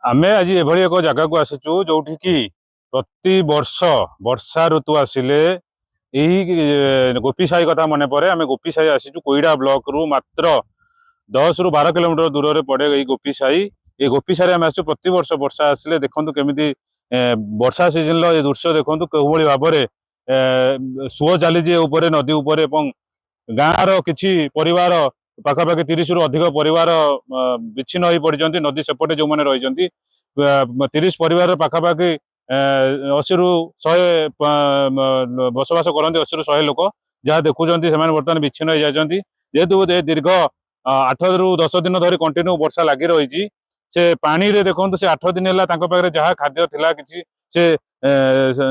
आमे आज एभली एक जगह को आसीचु जोठी की प्रति वर्ष वर्षा ऋतु आसिले यही गोपीसाही कथा मन पड़े। आम गोपीसाही आसीचु कोईडा ब्लॉक रु मात्र 10 ରୁ 12 किलोमीटर दूर में पड़े यही गोपीसाही। ये गोपीसाही आम आसु प्रति वर्ष वर्षा आसिले देखु केमी वर्षा सीजन ये दृश्य देखु कौ भाव में सुओ चली नदी उपर गाँव किसी परिवार पाखापाखि 30 ରୁ अधिक परिवार विच्छिन्न हो पड़ते नदी सेपटे जो मैंने रही 30 परिवार पाखापाखि 80 ରୁ 100 बसवास करते 80 ରୁ 100 लोक जहाँ देखुं से बर्तमान विच्छिन्न हो जाती जेहेतु दीर्घ 8 ରୁ 10 दिन धरी कंटिन्यू वर्षा लगी रही से पानी रे देखो से 8 दिन है जहाँ खाद्य थिला किसी से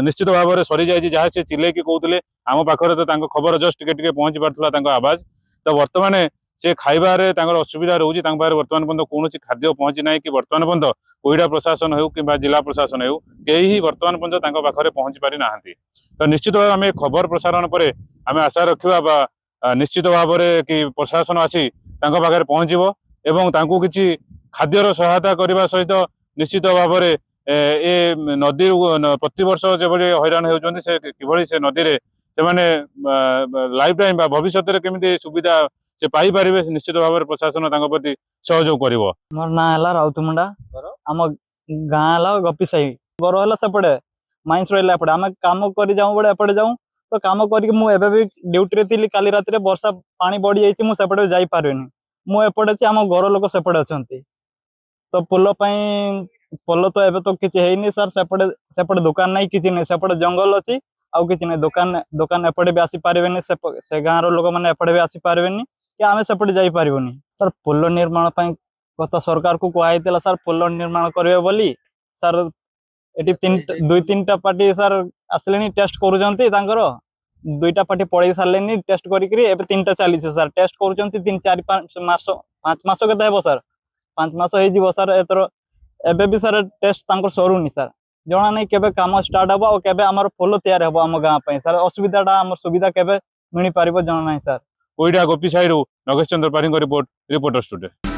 निश्चित भाव में सरी जाए जहाँ से चिल्लैकी कहते आम पाखे तो खबर जस्ट टिके पहुंची पार्था आवाज तो बर्तमान से खाइबारे असुविधा रोचे बर्तमान पर्यंत कौन खाद्य पहुंची ना कि बर्तमान पर्यंत कोईडा प्रशासन हो कि जिला प्रशासन हो कहीं बर्तमान पर्यंत पाखे पहुंची पारि ना। तो निश्चित भाव आम खबर प्रसारण पर आम आशा रखा निश्चित भाव में कि प्रशासन आसी पाखे पहुंचब एवं किसी खाद्यर सहायता करने सहित निश्चित भाव में ए नदी प्रति वर्ष जो हैरान होती से नदी में से लाइफ टाइम भविष्य केमी सुविधा से पाई पारे निश्चित भाव में प्रशासन प्रति सहयोग कर। मोर ना है राउतमुंडा आम गाँ गपीसाही गर है सेपटे माइंस रहा एपटे आम कम कर जाऊँ बड़े एपटे जाऊँ तो कम करके भी ड्यूटी थी काली रात वर्षा पानी बढ़ी जाइए मुझे जाई पारेनी मुझे आम घर लोक सेपटे अच्छा तो पोल पोल तो एबे तो किसी है सर सेपटे सेपटे दुकान नहीं किसी नहीं सेपटे जंगल अच्छी आउ कि नहीं दुकान दुकान एपटे भी आसी पारे से गाँव लोक मैंने एपटे भी आसी पारे कि आम सेपटे जापरबनी सर पोल निर्माण गत सरकार को कहला सर पोल निर्माण करेंगे बोली सर ये दुई तीन टा पार्टी सर आसले टेस्ट कर दुईटा पार्टी पड़े सारे टेस्ट कर तीन टा चली सर टेस्ट कर 3-4-5 मास 5 मास के सर 5 मास हो सर एतर एबे भी सर टेस्ट सरुनी सर जना नहीं केबे काम स्टार्ट हम और केबे आमर पोल तैयार हम आम गाँव सर असुविधा आम सुविधा केबे मिल पार जना नहीं सर। कोईडा गोपीसाही नगेश चंद्र पाठी रिपोर्टर स्टूडियो।